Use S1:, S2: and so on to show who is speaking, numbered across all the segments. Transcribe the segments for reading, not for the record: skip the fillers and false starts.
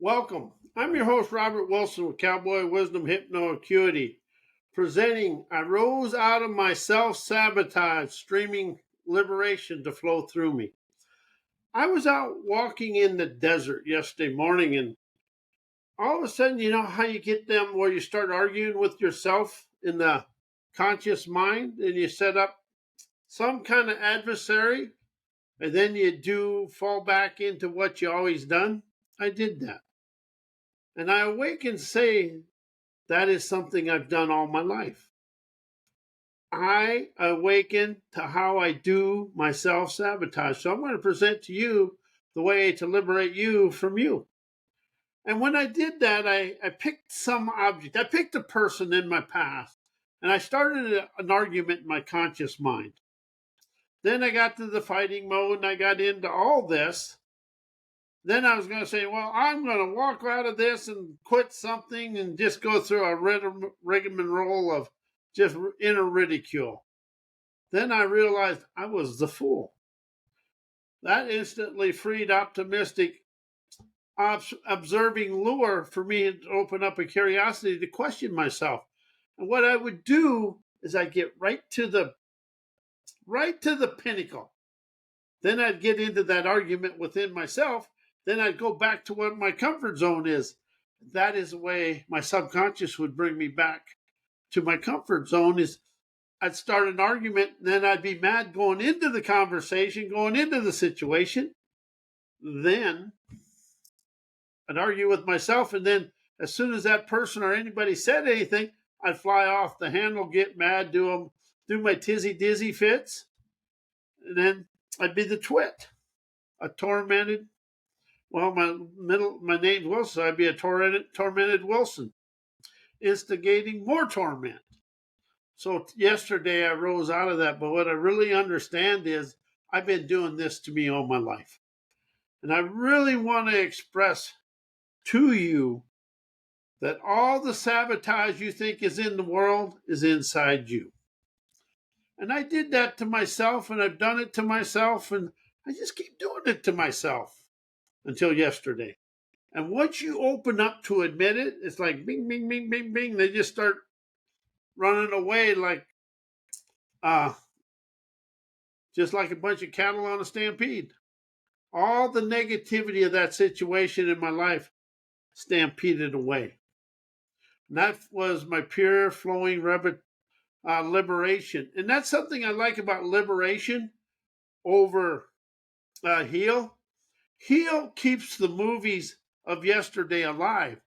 S1: Welcome. I'm your host, Robert Wilson with Cowboy Wisdom Hypno Acuity, presenting I Rose Out of My Self Sabotage, streaming liberation to flow through me. I was out walking in the desert yesterday morning, and all of a sudden, you know how you get them where you start arguing with yourself in the conscious mind, and you set up some kind of adversary, and then you do fall back into what you always done? I did that. And I awake and say, that is something I've done all my life. I awaken to how I do my self sabotage. So I'm going to present to you the way to liberate you from you. And when I did that, I picked some object. I picked a person in my past, and I started an argument in my conscious mind. Then I got to the fighting mode, and I got into all this. Then I was going to say, well, I'm going to walk out of this and quit something and just go through a rigmarole of just inner ridicule. Then I realized I was the fool. That instantly freed optimistic, observing lure for me to open up a curiosity to question myself. And what I would do is I'd get right to the pinnacle. Then I'd get into that argument within myself. Then I'd go back to what my comfort zone is. That is the way my subconscious would bring me back to my comfort zone. Is I'd start an argument, and then I'd be mad going into the conversation, going into the situation. Then I'd argue with myself, and then as soon as that person or anybody said anything, I'd fly off the handle, get mad, do my tizzy dizzy fits, and then I'd be the twit, a tormented. Well, my name's Wilson. So I'd be a tormented Wilson, instigating more torment. So yesterday I rose out of that. But what I really understand is I've been doing this to me all my life, and I really want to express to you that all the sabotage you think is in the world is inside you. And I did that to myself, and I've done it to myself, and I just keep doing it to myself until yesterday. And once you open up to admit it, it's like bing, bing, bing, bing, bing. They just start running away like, just like a bunch of cattle on a stampede. All the negativity of that situation in my life stampeded away. And that was my pure flowing liberation. And that's something I like about liberation over heal. Heal keeps the movies of yesterday alive.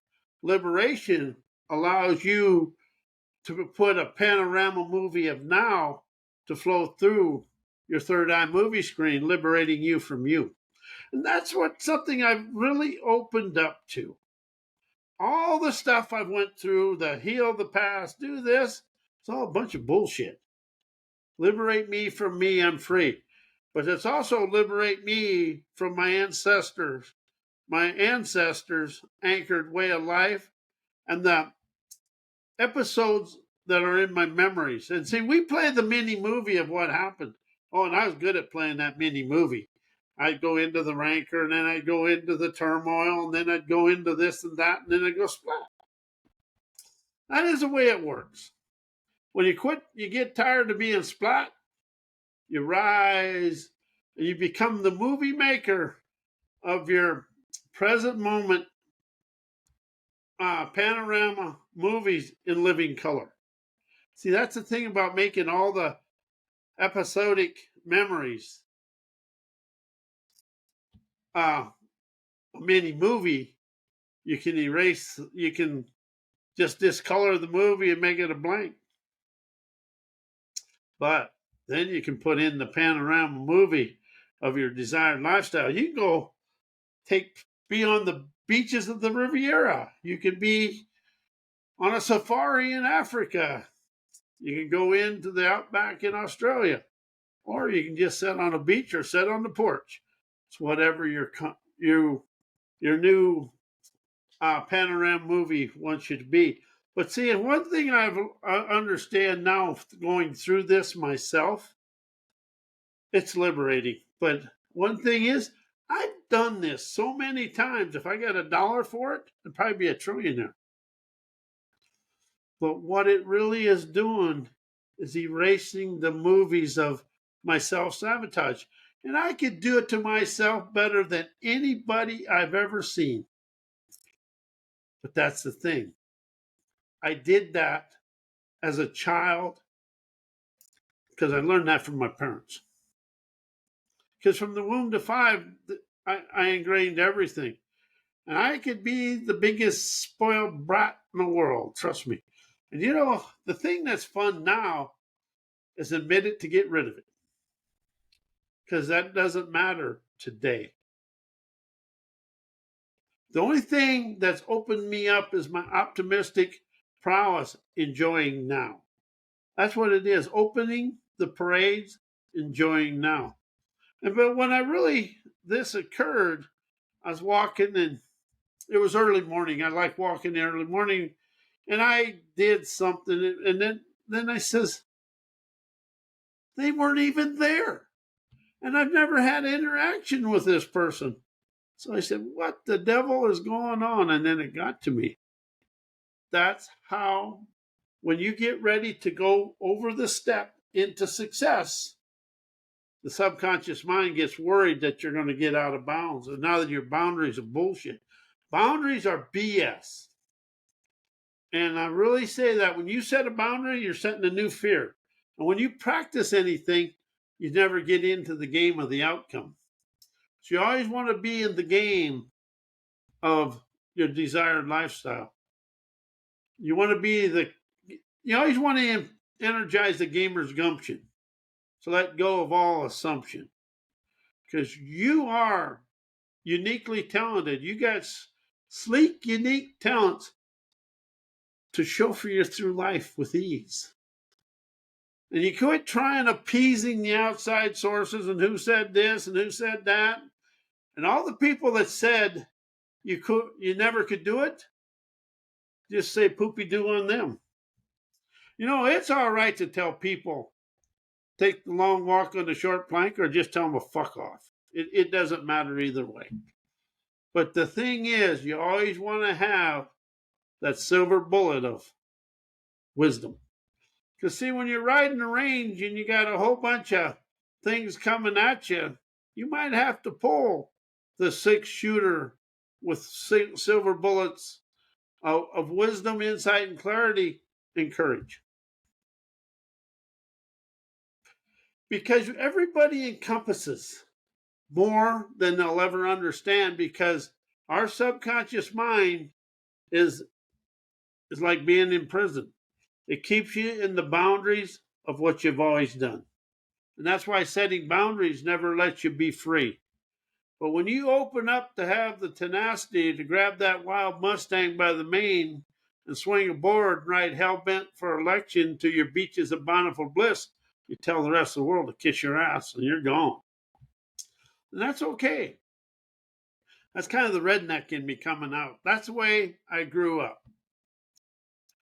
S1: Liberation allows you to put a panorama movie of now to flow through your third eye movie screen, liberating you from you. And that's something I've really opened up to. All the stuff I've went through, the heal the past, do this, it's all a bunch of bullshit. Liberate me from me, I'm free. But it's also liberate me from my ancestors' anchored way of life, and the episodes that are in my memories. And see, we play the mini movie of what happened. Oh, and I was good at playing that mini movie. I'd go into the rancor, and then I'd go into the turmoil, and then I'd go into this and that, and then I'd go splat. That is the way it works. When you quit, you get tired of being splat, you rise, and you become the movie maker of your present moment panorama movies in living color. See, that's the thing about making all the episodic memories a mini movie. You can you can just discolor the movie and make it a blank. But then you can put in the panorama movie of your desired lifestyle. You can go be on the beaches of the Riviera. You can be on a safari in Africa. You can go into the outback in Australia, or you can just sit on a beach or sit on the porch. It's whatever your new panorama movie wants you to be. But see, one thing I understand now, going through this myself, it's liberating. But one thing is, I done this so many times. If I got $1 for it, I'd probably be a trillionaire. But what it really is doing is erasing the movies of my self-sabotage. And I could do it to myself better than anybody I've ever seen. But that's the thing. I did that as a child because I learned that from my parents. Because from the womb to 5, I ingrained everything. And I could be the biggest spoiled brat in the world, trust me. And you know, the thing that's fun now is admit it to get rid of it. Because that doesn't matter today. The only thing that's opened me up is my optimistic prowess, enjoying now. That's what it is, opening the parades, enjoying now. But when this occurred, I was walking and it was early morning. I like walking the early morning. And I did something. And then I says, they weren't even there. And I've never had interaction with this person. So I said, what the devil is going on? And then it got to me. That's how, when you get ready to go over the step into success, the subconscious mind gets worried that you're going to get out of bounds. And now that your boundaries are bullshit. Boundaries are BS. And I really say that when you set a boundary, you're setting a new fear. And when you practice anything, you never get into the game of the outcome. So you always want to be in the game of your desired lifestyle. You want to be you always want to energize the gamer's gumption. So let go of all assumption. Because you are uniquely talented. You got sleek, unique talents to chauffeur you through life with ease. And you quit trying appeasing the outside sources and who said this and who said that. And all the people that said you never could do it, just say poopy doo on them. You know, it's all right to tell people, take the long walk on the short plank, or just tell them to fuck off. It doesn't matter either way. But the thing is, you always want to have that silver bullet of wisdom. Because see, when you're riding the range and you got a whole bunch of things coming at you, you might have to pull the 6-shooter with silver bullets of wisdom, insight, and clarity and courage. Because everybody encompasses more than they'll ever understand, because our subconscious mind is like being in prison. It keeps you in the boundaries of what you've always done. And that's why setting boundaries never lets you be free. But when you open up to have the tenacity to grab that wild Mustang by the mane and swing aboard and ride hell-bent for election to your beaches of bountiful bliss, you tell the rest of the world to kiss your ass and you're gone. And that's okay. That's kind of the redneck in me coming out. That's the way I grew up.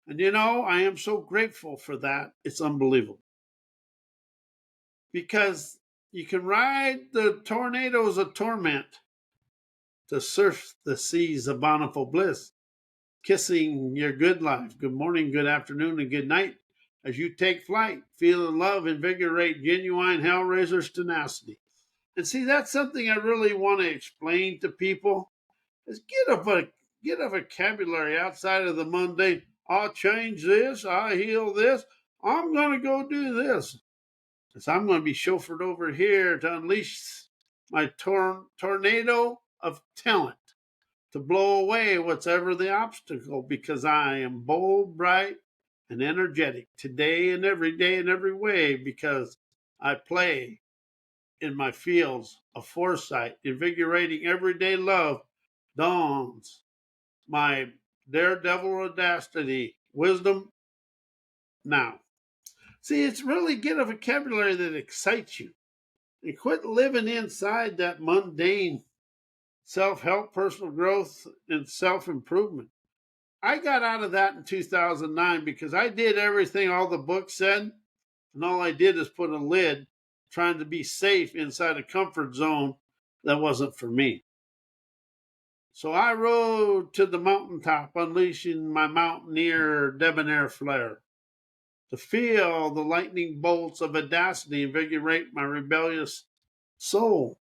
S1: And you know, I am so grateful for that. It's unbelievable. Because you can ride the tornadoes of torment to surf the seas of bountiful bliss, kissing your good life, good morning, good afternoon, and good night as you take flight, feeling love, invigorate genuine hellraiser's tenacity. And see, that's something I really want to explain to people, is get a vocabulary outside of the mundane. I'll change this, I'll heal this, I'm going to go do this. Because I'm going to be chauffeured over here to unleash my tornado of talent, to blow away whatever the obstacle, because I am bold, bright, and energetic today and every day in every way, because I play in my fields of foresight, invigorating everyday love, dawns my daredevil audacity, wisdom now. See, it's really get a vocabulary that excites you. And quit living inside that mundane self-help, personal growth, and self-improvement. I got out of that in 2009 because I did everything all the books said, and all I did is put a lid trying to be safe inside a comfort zone that wasn't for me. So I rode to the mountaintop, unleashing my mountaineer debonair flair, to feel the lightning bolts of audacity invigorate my rebellious soul,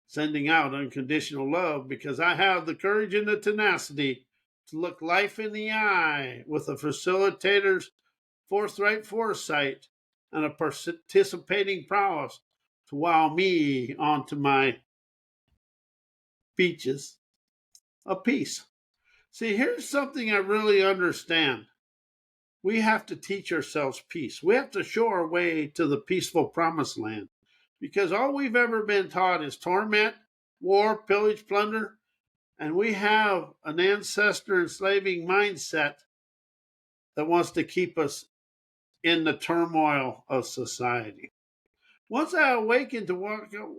S1: sending out unconditional love because I have the courage and the tenacity to look life in the eye with a facilitator's forthright foresight and a participating prowess to wow me onto my beaches of peace. See, here's something I really understand. We have to teach ourselves peace. We have to show our way to the peaceful promised land because all we've ever been taught is torment, war, pillage, plunder, and we have an ancestor enslaving mindset that wants to keep us in the turmoil of society. Once I awakened to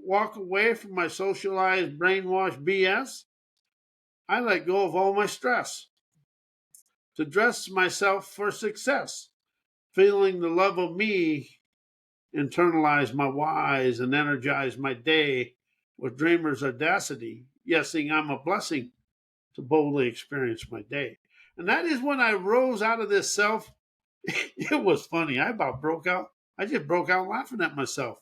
S1: walk away from my socialized, brainwashed BS, I let go of all my stress to dress myself for success, feeling the love of me internalize my whys and energize my day with dreamer's audacity, yesing I'm a blessing to boldly experience my day. And that is when I rose out of this self. It was funny. I about broke out. I just broke out laughing at myself.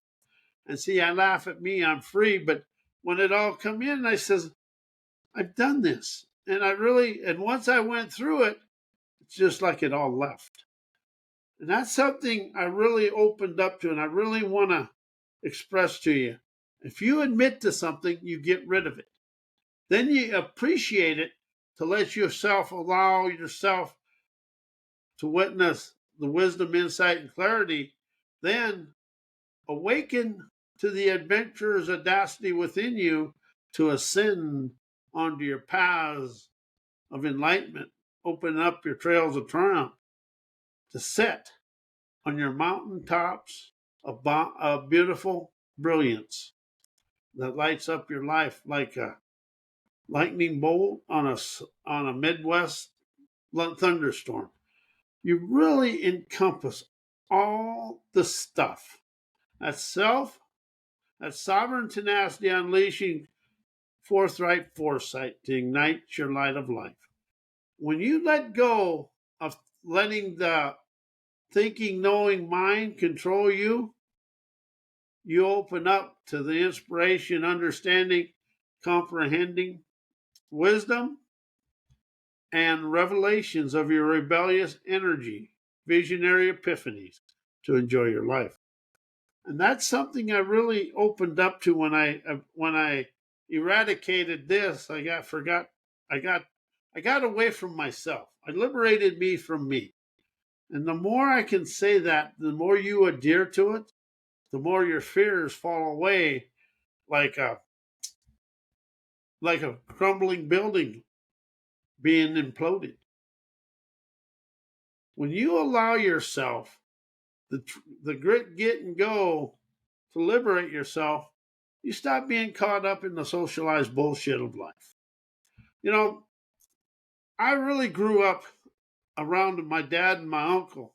S1: And see, I laugh at me, I'm free. But when it all come in, I says, I've done this. And once I went through it, it's just like it all left. And that's something I really opened up to and I really want to express to you. If you admit to something, you get rid of it. Then you appreciate it to allow yourself to witness the wisdom, insight, and clarity. Then awaken to the adventurer's audacity within you to ascend onto your paths of enlightenment, open up your trails of triumph, to set on your mountaintops of beautiful brilliance that lights up your life like a lightning bolt on a Midwest thunderstorm. You really encompass all the stuff. That's that sovereign tenacity unleashing forthright foresight to ignite your light of life. When you let go of letting the thinking, knowing mind control you, you open up to the inspiration, understanding, comprehending, wisdom, and revelations of your rebellious energy, visionary epiphanies to enjoy your life. And that's something I really opened up to when I eradicated this. I got away from myself. I liberated me from me. And the more I can say that, the more you adhere to it, the more your fears fall away like a crumbling building being imploded. When you allow yourself the grit, get, and go to liberate yourself, you stop being caught up in the socialized bullshit of life. You know, I really grew up around my dad and my uncle.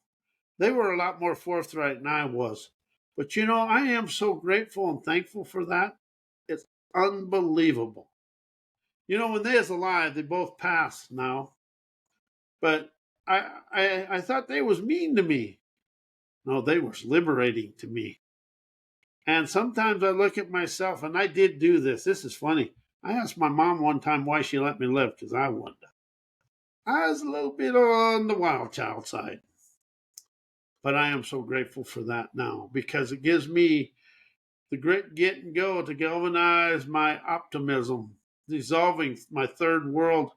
S1: They were a lot more forthright than I was. But you know, I am so grateful and thankful for that. It's unbelievable. You know, when they was alive, they both passed now. But I thought they was mean to me. No, they was liberating to me. And sometimes I look at myself, and I did do this. This is funny. I asked my mom one time why she let me live, because I wanted to. I was a little bit on the wild child side. But I am so grateful for that now, because it gives me the grit, get, and go to galvanize my optimism, dissolving my third world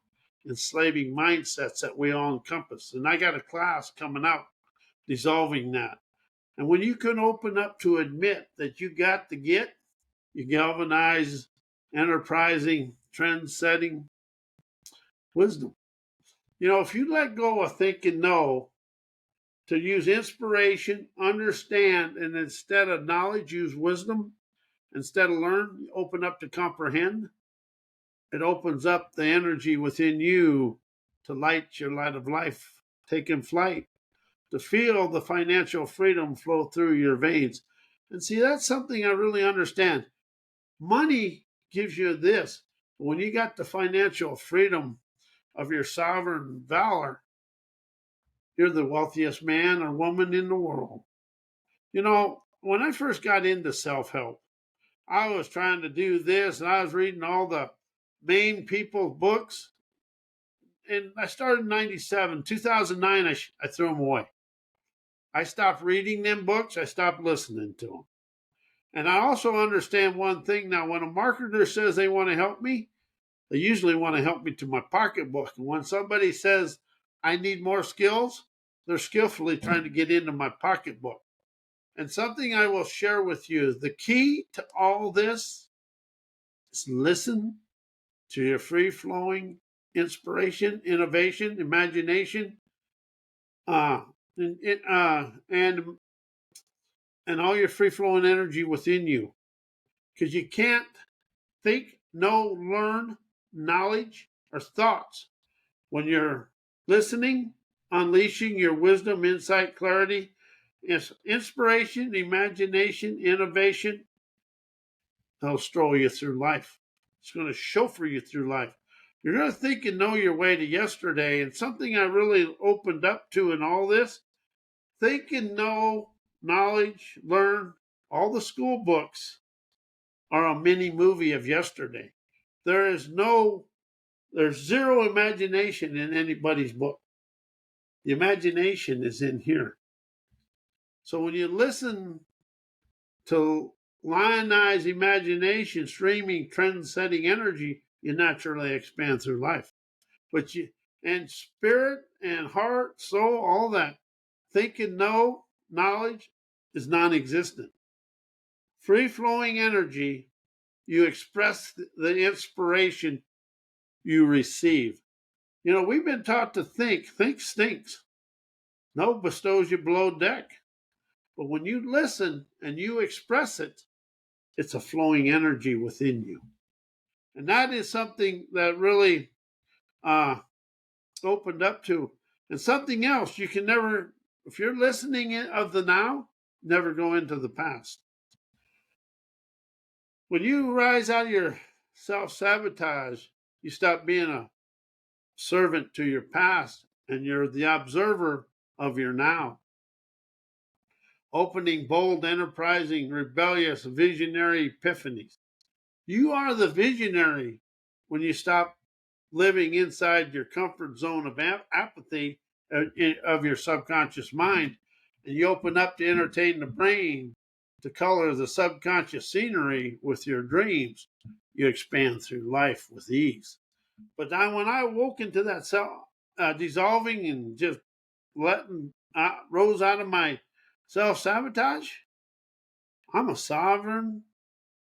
S1: enslaving mindsets that we all encompass. And I got a class coming out dissolving that. And when you can open up to admit that you got the get, you galvanize enterprising, trend-setting wisdom. You know, if you let go of think and know to use inspiration, understand, and instead of knowledge, use wisdom, instead of learn, open up to comprehend, it opens up the energy within you to light your light of life, taking flight, to feel the financial freedom flow through your veins. And see, that's something I really understand. Money gives you this, When you got the financial freedom of your sovereign valor, you're the wealthiest man or woman in the world. You know, when I first got into self help, I was trying to do this and I was reading all the main people's books. And I started in 97. 2009, I threw them away. I stopped reading them books. I stopped listening to them. And I also understand one thing now when a marketer says they want to help me, they usually want to help me to my pocketbook. And when somebody says I need more skills, they're skillfully trying to get into my pocketbook. And something I will share with you, the key to all this is listen to your free flowing inspiration, innovation, imagination, uh, and, and all your free flowing energy within you. Because you can't think, know, learn knowledge or thoughts when you're listening, unleashing your wisdom, insight, clarity, inspiration, imagination, innovation. They'll stroll you through life. It's going to chauffeur you through life. You're going to think and know your way to yesterday. And something I really opened up to in all this, think and know, knowledge, learn. All the school books are a mini movie of yesterday. There's zero imagination in anybody's book. The imagination is in here. So when you listen to lionize imagination, streaming, trend-setting energy, you naturally expand through life. And spirit and heart, soul, all that, think and know, knowledge is non-existent. Free-flowing energy, you express the inspiration you receive. You know, we've been taught to think stinks. No bestows you below deck. But when you listen and you express it, it's a flowing energy within you. And that is something that really opened up to. And something else, you can never, if you're listening of the now, never go into the past. When you rise out of your self-sabotage, you stop being a servant to your past and you're the observer of your now. Opening, bold, enterprising, rebellious, visionary epiphanies. You are the visionary when you stop living inside your comfort zone of apathy of your subconscious mind and you open up to entertain the brain, to color the subconscious scenery with your dreams. You expand through life with ease. But when I woke into that dissolving and just letting rose out of my self-sabotage, I'm a sovereign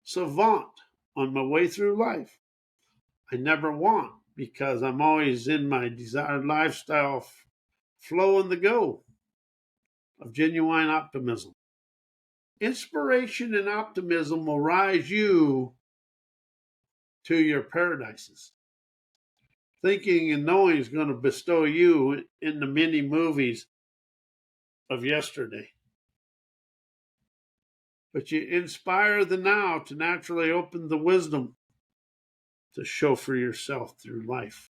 S1: savant on my way through life. I never want because I'm always in my desired lifestyle, flow and the go of genuine optimism. Inspiration and optimism will rise you to your paradises. Thinking and knowing is going to bestow you in the mini movies of yesterday. But you inspire the now to naturally open the wisdom to chauffeur yourself through life.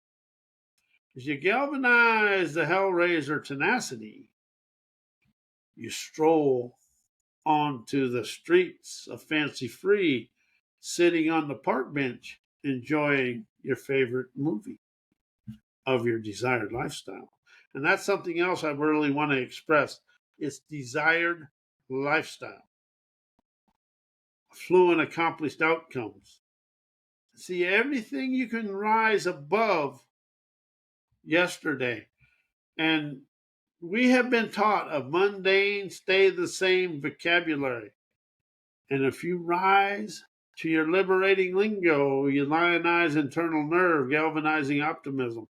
S1: As you galvanize the hellraiser tenacity, you stroll onto the streets of Fancy Free, sitting on the park bench, enjoying your favorite movie of your desired lifestyle. And that's something else I really want to express. It's desired lifestyle. Fluent, accomplished outcomes. See, everything you can rise above yesterday. And we have been taught a mundane, stay the same vocabulary. And if you rise to your liberating lingo, you lionize internal nerve, galvanizing optimism.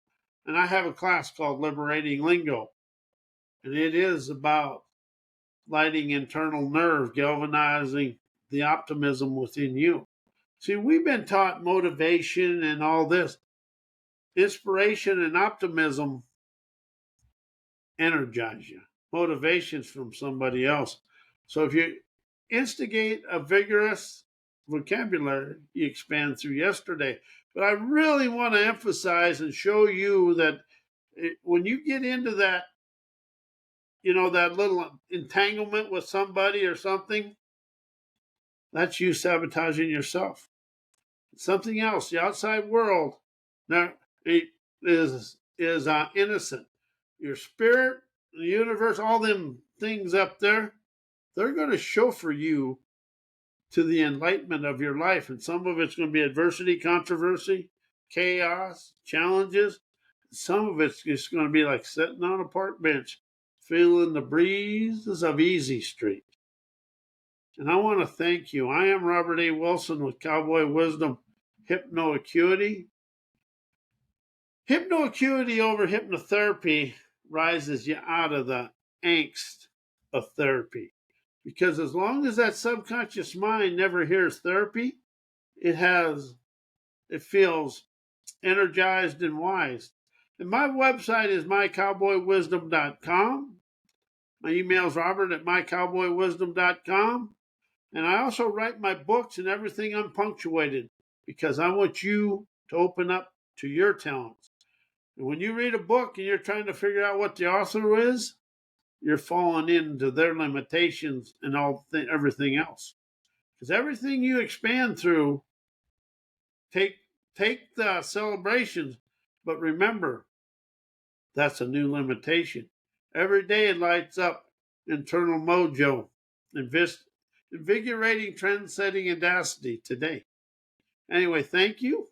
S1: And I have a class called Liberating Lingo. And it is about lighting internal nerve, galvanizing the optimism within you. See, we've been taught motivation and all this. Inspiration and optimism energize you. Motivation's from somebody else. So if you instigate a vigorous vocabulary you expand through yesterday. But I really want to emphasize and show you that when you get into that, that little entanglement with somebody or something, that's you sabotaging yourself. Something else, the outside world, now is innocent. Your spirit, the universe, all them things up there, they're going to show for you to the enlightenment of your life. And some of it's going to be adversity, controversy, chaos, challenges. Some of it's just going to be like sitting on a park bench, feeling the breezes of Easy Street. And I want to thank you. I am Robert A. Wilson with Cowboy Wisdom Hypnoacuity. Hypnoacuity over hypnotherapy rises you out of the angst of therapy. Because as long as that subconscious mind never hears therapy, it feels energized and wise. And my website is mycowboywisdom.com. My email is robert@mycowboywisdom.com. And I also write my books and everything unpunctuated because I want you to open up to your talents. And when you read a book and you're trying to figure out what the author is, you're falling into their limitations and everything else. Because everything you expand through, take the celebrations, but remember, that's a new limitation. Every day it lights up internal mojo, invigorating trend-setting audacity today. Anyway, thank you.